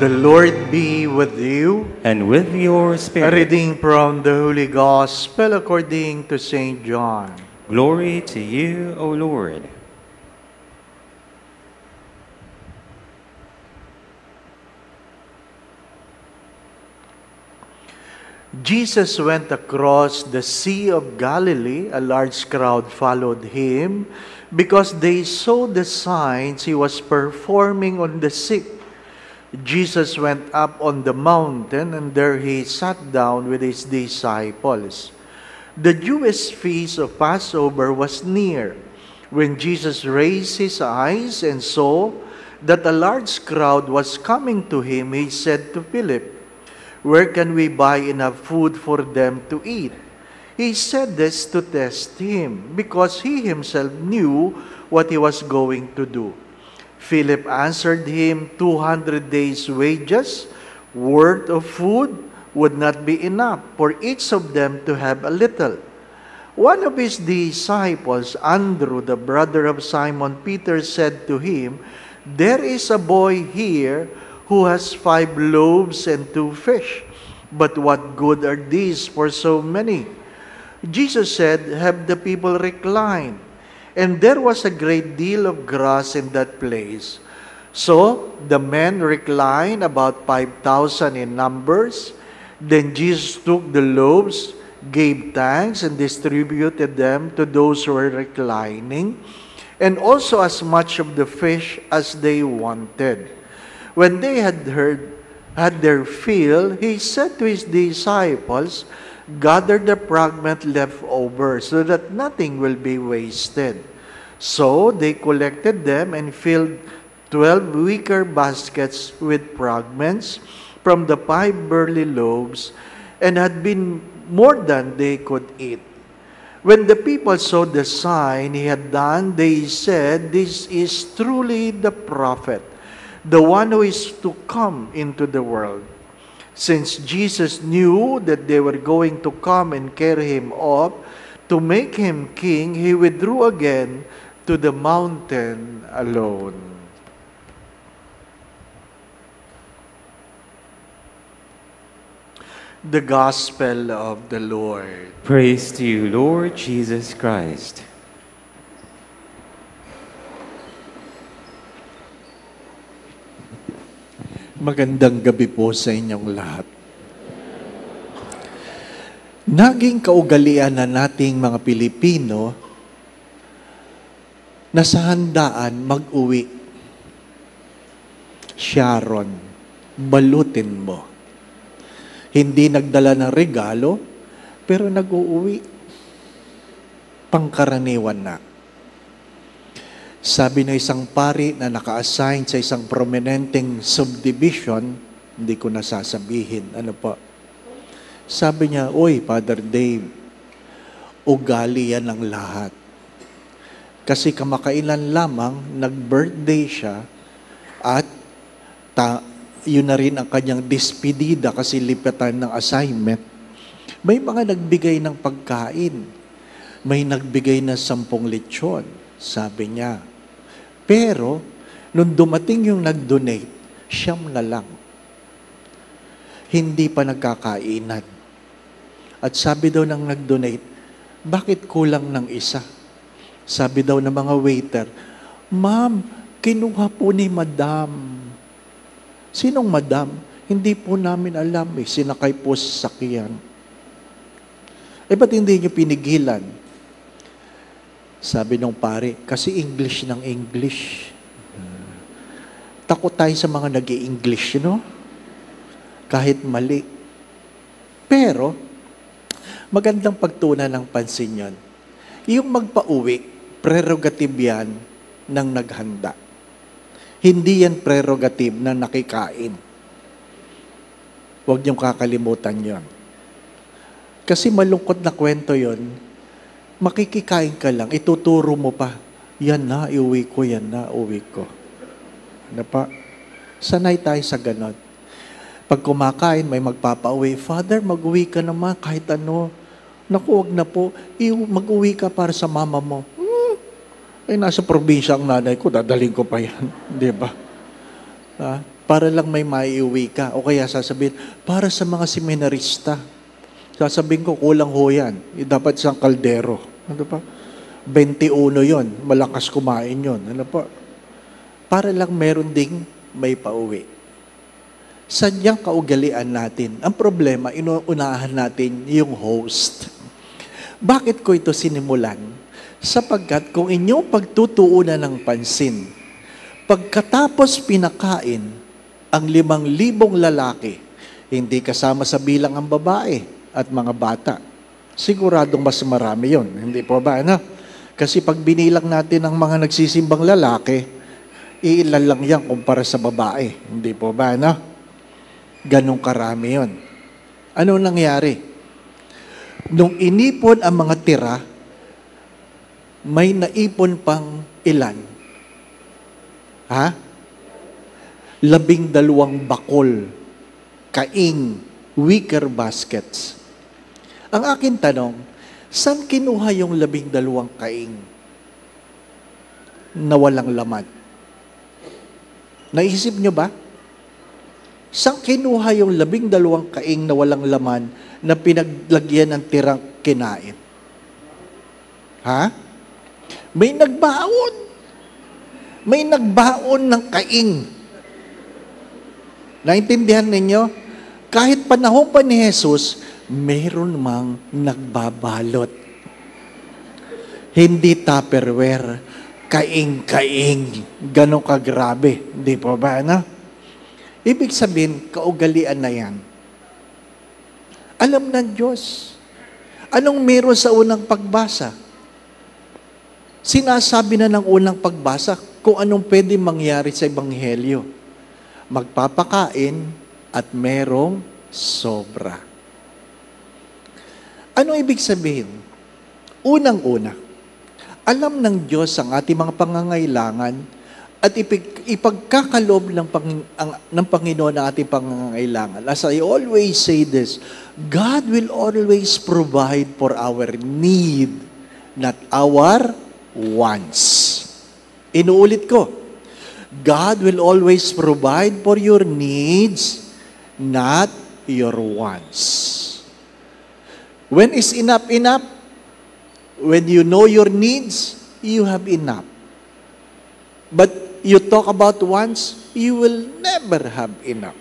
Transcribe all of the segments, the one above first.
The Lord be with you. And with your A spirit. reading from the Holy Gospel according to St. John. Glory to you, O Lord. Jesus went across the Sea of Galilee. A large crowd followed him because they saw the signs he was performing on the sick. Jesus went up on the mountain, and there he sat down with his disciples. The Jewish feast of Passover was near. When Jesus raised his eyes and saw that a large crowd was coming to him, he said to Philip, "Where can we buy enough food for them to eat?" He said this to test him, because he himself knew what he was going to do. Philip answered him, 200 days' wages worth of food would not be enough for each of them to have a little. One of his disciples, Andrew, the brother of Simon Peter, said to him, "There is a boy here who has 5 loaves and 2 fish. But what good are these for so many?" Jesus said, "Have the people recline." And there was a great deal of grass in that place. So the men reclined, about 5,000 in numbers. Then Jesus took the loaves, gave thanks, and distributed them to those who were reclining, and also as much of the fish as they wanted. When they had their fill, he said to his disciples, "Gather the fragment left over so that nothing will be wasted." So they collected them and filled 12 wicker baskets with fragments from the 5 barley loaves, and had been more than they could eat. When the people saw the sign he had done, they said, "This is truly the prophet, the one who is to come into the world." Since Jesus knew that they were going to come and carry him off to make him king, he withdrew again to the mountain alone. The Gospel of the Lord. Praise to you, Lord Jesus Christ. Magandang gabi po sa inyong lahat. Naging kaugalian na nating mga Pilipino na sa handaan mag-uwi. Sharon, balutin mo. Hindi nagdala ng regalo, pero nag-uuwi. Pangkaraniwan na. Sabi ng isang pari na naka-assign sa isang prominenteng subdivision, hindi ko nasasabihin, ano po. Sabi niya, "Uy, Father Dave, ugali yan ng lahat. Kasi kamakailan lamang, nag-birthday siya at yun na rin ang kanyang despedida kasi lipatan ng assignment. May mga nagbigay ng pagkain. May nagbigay na 10 lechon," sabi niya. Pero, nung dumating yung nag-donate, 9 na lang. Hindi pa nagkakainan. At sabi daw ng nag-donate, "Bakit kulang ng isa?" Sabi daw ng mga waiter, "Ma'am, kinuha po ni Madam." "Sinong Madam?" "Hindi po namin alam eh, sinakay po sa sakyan." Ba't hindi niyo pinigilan?" Sabi nung pare, "Kasi English ng English." Takot tayo sa mga nag-i-English, kahit mali. Pero, magandang pagtunan ng pansin yun. Yung magpa-uwi, prerogative yan ng naghanda. Hindi yan prerogative ng nakikain. Huwag niyong kakalimutan yon. Kasi malungkot na kwento yon. Makikikain ka lang, ituturo mo pa, "Yan na, iuwi ko, yan na, uwi ko." Ano pa? Sanay tayo sa ganon. Pag kumakain, may magpapauwi, "Father, mag-uwi ka naman kahit ano." "Naku, wag na po, mag-uwi ka para sa mama mo." Nasa probinsya ang nanay ko, dadaling ko pa yan. Di ba? para lang may maiuwi ka. O kaya sasabihin, para sa mga seminarista. Sasabihin ko, kulang ho yan. Dapat isang kaldero. Ano pa? 21 yon, malakas kumain yon. Ano pa? Para lang meron ding may pauwi. Sadyang kaugalian natin. Ang problema, inuunahan natin yung host. Bakit ko ito sinimulan? Sapagkat kung inyong pagtutuunan ng pansin, pagkatapos pinakain ang 5,000 lalaki, hindi kasama sa bilang ang babae at mga bata. Siguradong mas marami yon, hindi po ba? Ano? Kasi pag binilang natin ang mga nagsisimbang lalaki, iilan lang yan kumpara sa babae. Hindi po ba? Ano? Ganong karami yon. Ano nangyari? Nung inipon ang mga tira, may naipon pang ilan? 12 bakol, kaing, wicker baskets. Ang akin tanong, saan kinuha yung 12 kaing na walang laman? Naisip nyo ba? Saan kinuha yung 12 kaing na walang laman na pinaglagyan ng tirang kinain? May nagbaon. May nagbaon ng kaing. Naintindihan ninyo? Kahit panahon pa ni Jesus, meron mang nagbabalot. Hindi Tupperware, kaing-kaing. Ganon kagrabe. Hindi po ba, no? Ibig sabihin, kaugalian na yan. Alam ng Diyos. Anong meron sa unang pagbasa? Sinasabi na ng unang pagbasa kung anong pwede mangyari sa Ebanghelyo. Magpapakain at merong sobra. Ano ibig sabihin? Unang-una, alam ng Diyos ang ating mga pangangailangan at ipagkakaloob ng Panginoon ang ating pangangailangan. As I always say this, God will always provide for our need, not our wants. Inuulit ko, God will always provide for your needs, not your wants. When is enough enough? When you know your needs, you have enough. But you talk about wants, you will never have enough.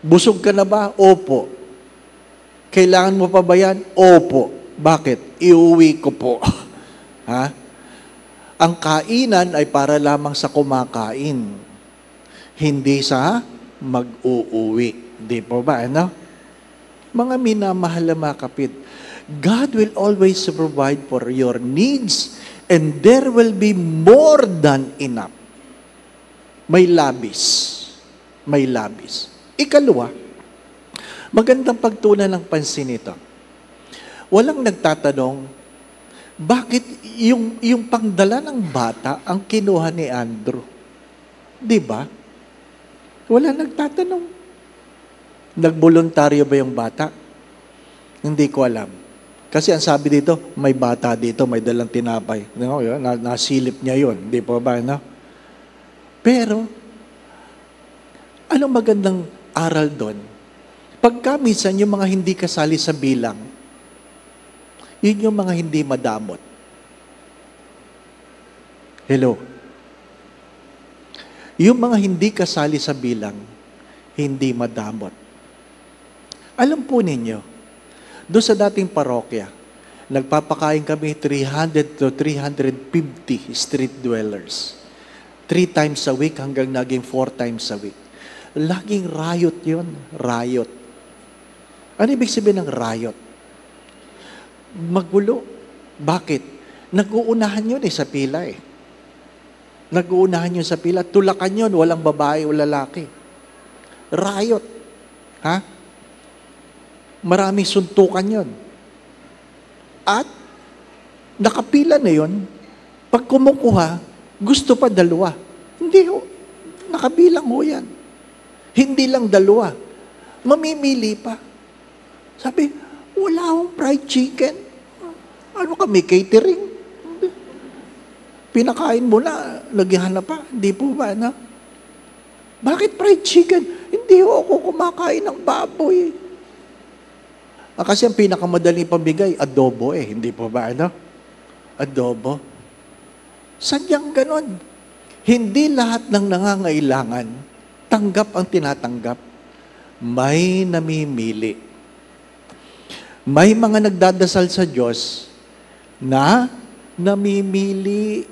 Busog ka na ba? Opo. Kailangan mo pa ba yan? Opo. Bakit? Iuwi ko po. Ang kainan ay para lamang sa kumakain. Hindi sa mag-uuwi. Di po ba? Ano? Mga minamahal na mga kapit, God will always provide for your needs and there will be more than enough. May labis. May labis. Ikalawa, magandang pagtunan ng pansin ito. Walang nagtatanong, bakit yung pangdala ng bata ang kinuha ni Andrew? Di ba? Wala nagtatanong. Nagboluntaryo ba yung bata? Hindi ko alam. Kasi ang sabi dito, may bata dito, may dalang tinapay. Nasilip niya yun. Di po ba? No? Pero, anong magandang aral doon? Pagka minsan yung mga hindi kasali sa bilang, yun yung mga hindi madamot. Hello? Yung mga hindi kasali sa bilang, hindi madamot. Alam po ninyo, doon sa dating parokya, nagpapakain kami 300 to 350 street dwellers. 3 times a week hanggang naging 4 times a week. Laging riot yun. Riot. Ano ibig sabihin ng riot? Magulo. Bakit? Nag-uunahan yun sa pila eh. Nag-uunahan yun sa pila. Tulakan yun, walang babae o lalaki. Riot. Maraming suntukan yun. At, nakapila na yun, pag kumukuha, gusto pa 2. Hindi ho. Nakabilang ho yan. Hindi lang 2. Mamimili pa. Sabi, wala akong fried chicken. Ano kami, catering? Pinakain mo na, nagyahanap pa. Hindi po ba, na? Bakit fried chicken? Hindi ako kumakain ng baboy. Kasi ang pinakamadaling pambigay, adobo Hindi po ba, ano? Adobo. Sadyang ganon. Hindi lahat ng nangangailangan, tanggap ang tinatanggap. May namimili. May mga nagdadasal sa Diyos na namimili.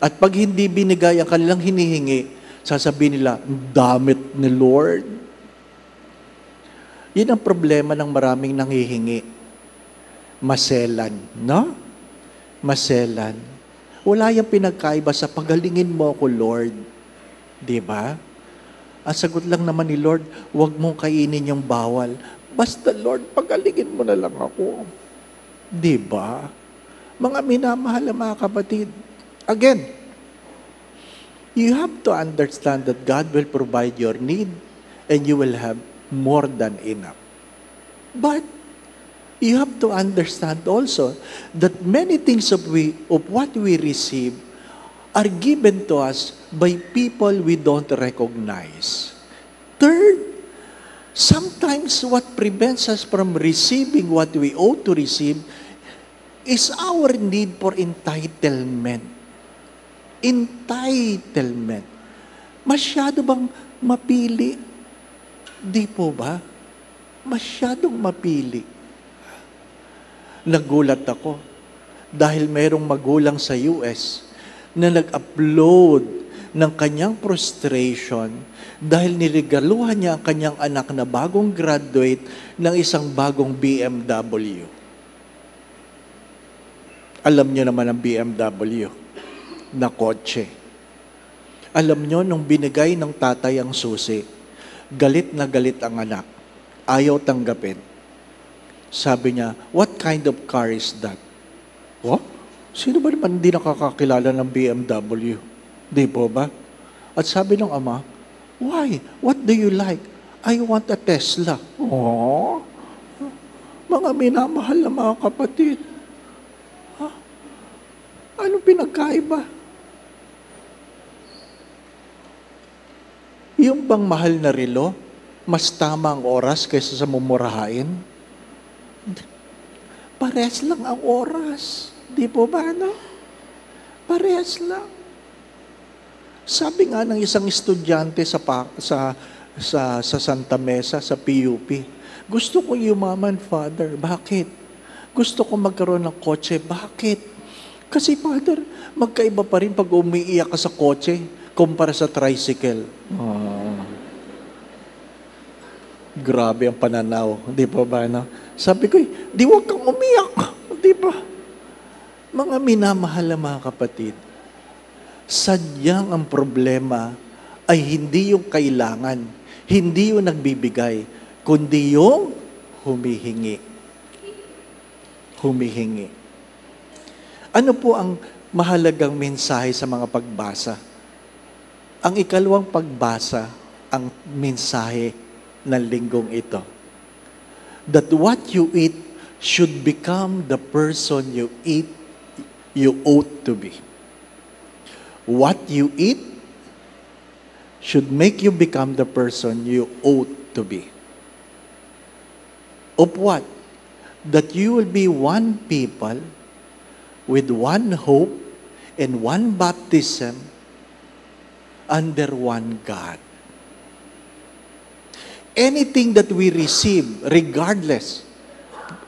At pag hindi binigay ang kanilang hinihingi, sasabihin nila, damit ni Lord. Yan ang problema ng maraming nanghihingi. Maselan, no? Maselan. Wala yung pinagkaiba sa pagalingin mo ako, Lord. Diba? Ang sagot lang naman ni Lord, huwag mong kainin yung bawal. Basta, Lord, pagalingin mo na lang ako. Diba? Mga minamahal na mga kapatid. Again, you have to understand that God will provide your need and you will have more than enough. But you have to understand also that many things of what we receive are given to us by people we don't recognize. Third, sometimes what prevents us from receiving what we ought to receive is our need for entitlement. Entitlement. Masyado bang mapili? Di po ba? Masyadong mapili. Nagulat ako dahil mayroong magulang sa US na nag-upload ng kanyang frustration dahil niregaluhan niya ang kanyang anak na bagong graduate ng isang bagong BMW. Alam niyo naman ang BMW na kotse. Alam niyo, nung binigay ng tatay ang susi, galit na galit ang anak. Ayaw tanggapin. Sabi niya, what kind of car is that? What? Sino ba naman hindi nakakakilala ng BMW? Di po ba? At sabi ng ama, why? What do you like? I want a Tesla. Oh, mga minamahal na mga kapatid. Anong pinagkaiba? Yung bang mahal na relo, mas tama ang oras kaysa sa mumurahain? Parehas lang ang oras. Di po ba, no? Parehas lang. Sabi nga ng isang estudyante sa Santa Mesa, sa PUP, gusto ko yumaman, Father. Bakit? Gusto ko magkaroon ng kotse. Bakit? Kasi, Father, magkaiba pa rin pag umiiyak ka sa kotse kumpara sa tricycle. Oh. Grabe ang pananaw. Di po ba, no? Sabi ko, di huwag kang umiyak. Di ba? Mga minamahal na mga kapatid, sadyang ang problema ay hindi yung kailangan, hindi yung nagbibigay, kundi yung humihingi. Humihingi. Ano po ang mahalagang mensahe sa mga pagbasa? Ang ikalawang pagbasa, ang mensahe ng linggong ito. That what you eat should become the person you ought to be. What you eat should make you become the person you ought to be. Of what? That you will be one people with one hope and one baptism under one God. Anything that we receive, regardless,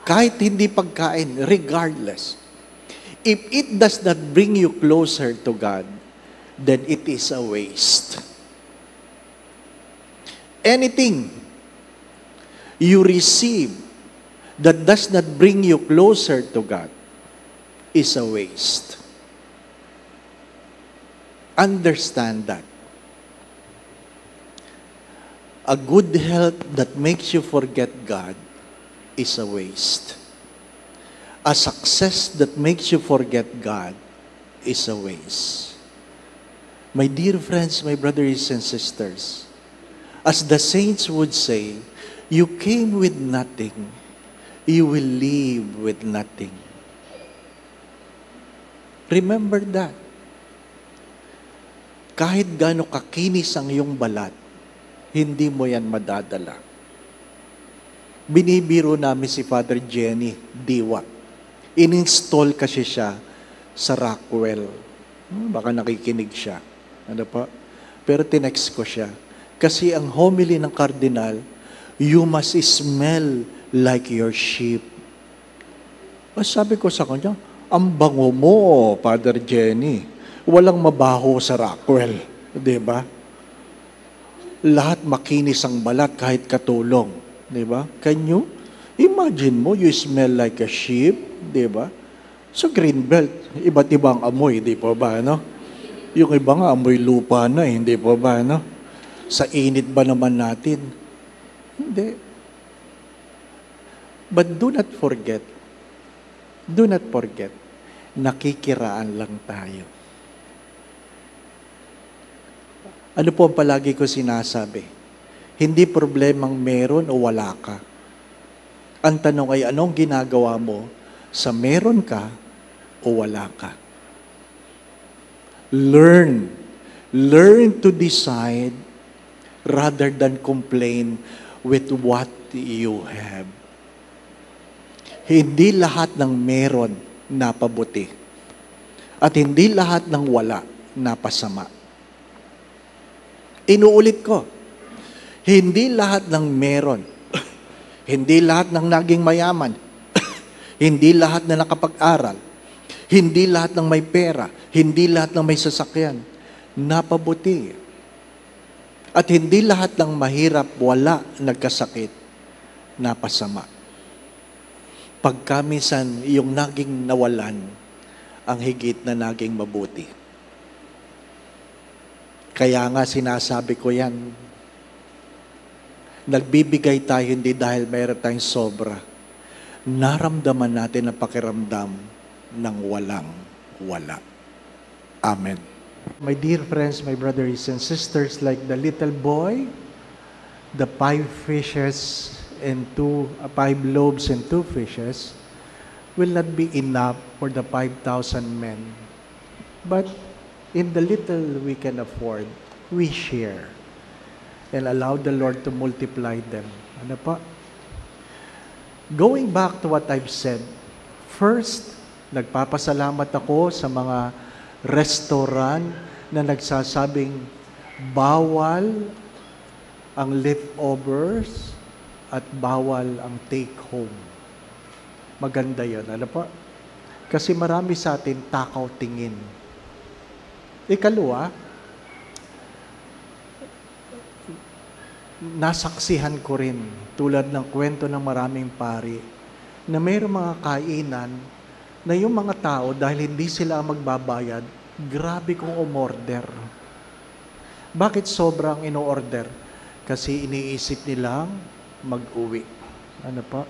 kahit hindi pagkain, regardless, if it does not bring you closer to God, then it is a waste. Anything you receive that does not bring you closer to God is a waste. Understand that. A good health that makes you forget God is a waste. A success that makes you forget God is a waste. My dear friends, my brothers and sisters, as the saints would say, you came with nothing, you will leave with nothing. Remember that. Kahit gaano kakinis ang iyong balat, hindi mo yan madadala. Binibiro namin si Father Jenny Diwa. In-install kasi siya sa Rockwell. Baka nakikinig siya. Ano pa? Pero tinext ko siya. Kasi ang homily ng Kardinal, you must smell like your sheep. Sabi ko sa kanya, ang bango mo, Father Jenny. Walang mabaho sa Rockwell. Diba? Lahat makinis ang balat kahit katulong. Diba? Can you imagine mo, you smell like a sheep? Diba? So Greenbelt, iba't ibang amoy, di po ba, no? Yung iba nga, amoy lupa na, hindi po ba, no? Sa init ba naman natin? Hindi. But do not forget, nakikiraan lang tayo. Ano po ang palagi ko sinasabi? Hindi problemang meron o wala ka. Ang tanong ay, anong ginagawa mo sa meron ka o wala ka? Learn to decide rather than complain with what you have. Hindi lahat ng meron napabuti. At hindi lahat ng wala napasama. Inuulit ko, hindi lahat ng meron, hindi lahat ng naging mayaman, hindi lahat na nakapag-aral, hindi lahat ng may pera, hindi lahat ng may sasakyan, napabuti. At hindi lahat ng mahirap, wala, nagkasakit, napasama. Pagkamisan, yung naging nawalan, ang higit na naging mabuti. Kaya nga sinasabi ko yan, nagbibigay tayo hindi dahil mayroon tayong sobra. Naramdaman natin ang pakiramdam ng walang-wala. Amen. My dear friends, my brothers and sisters, like the little boy, the 5 loaves and 2 fishes will not be enough for the 5,000 men. But in the little we can afford, we share and allow the Lord to multiply them. Ano pa? Going back to what I've said, first, nagpapasalamat ako sa mga restaurant na nagsasabing bawal ang leftovers at bawal ang take home. Maganda yun. Ano pa? Kasi marami sa atin takaw tingin. Ikalawa, nasaksihan ko rin, tulad ng kwento ng maraming pari, na mayroong mga kainan na yung mga tao, dahil hindi sila magbabayad, grabe kong umorder. Bakit sobrang ino-order? Kasi iniisip nilang mag-uwi. Ano pa?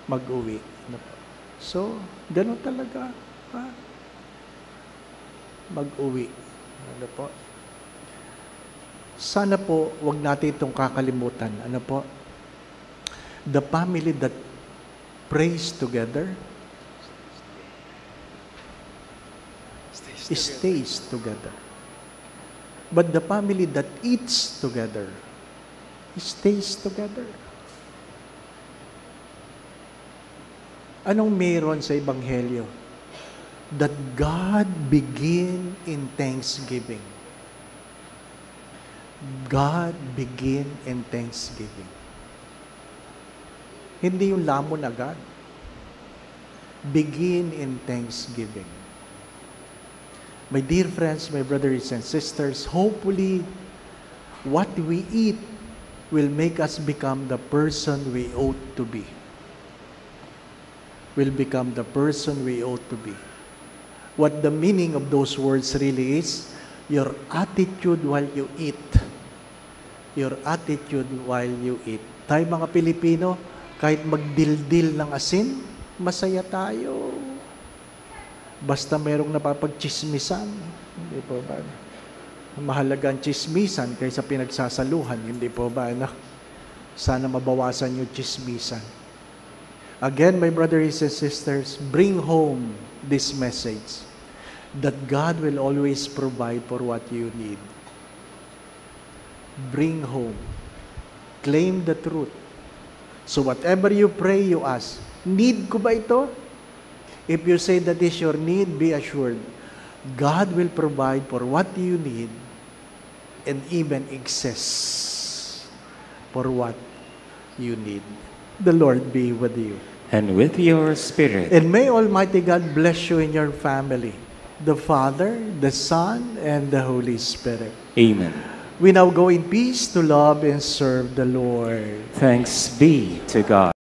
Mag-uwi. Ano pa? So, ganun talaga. Mag-uwi. Ano po? Sana po, wag natin itong kakalimutan. Ano po? The family that prays together stays together. But the family that eats together stays together. Anong meron sa Ebanghelyo? That God begin in thanksgiving. God begin in thanksgiving. Hindi yung lamon agad. Begin in thanksgiving. My dear friends, my brothers and sisters, hopefully what we eat will make us become the person we ought to be. Will become the person we ought to be. What the meaning of those words really is, your attitude while you eat. Your attitude while you eat. Tayo mga Pilipino, kahit magdildil ng asin, masaya tayo. Basta mayroong napapagchismisan. Hindi po ba? Mahalaga ang chismisan kaysa pinagsasaluhan. Hindi po ba? No? Sana mabawasan yung chismisan. Again, my brothers and sisters, bring home this message. that God will always provide for what you need. Bring home. Claim the truth. So whatever you pray, you ask, need ko ba ito? If you say that is your need, be assured, God will provide for what you need and even excess for what you need. The Lord be with you. And with your spirit. And may Almighty God bless you and your family, the Father, the Son, and the Holy Spirit. Amen. We now go in peace to love and serve the Lord. Thanks be to God.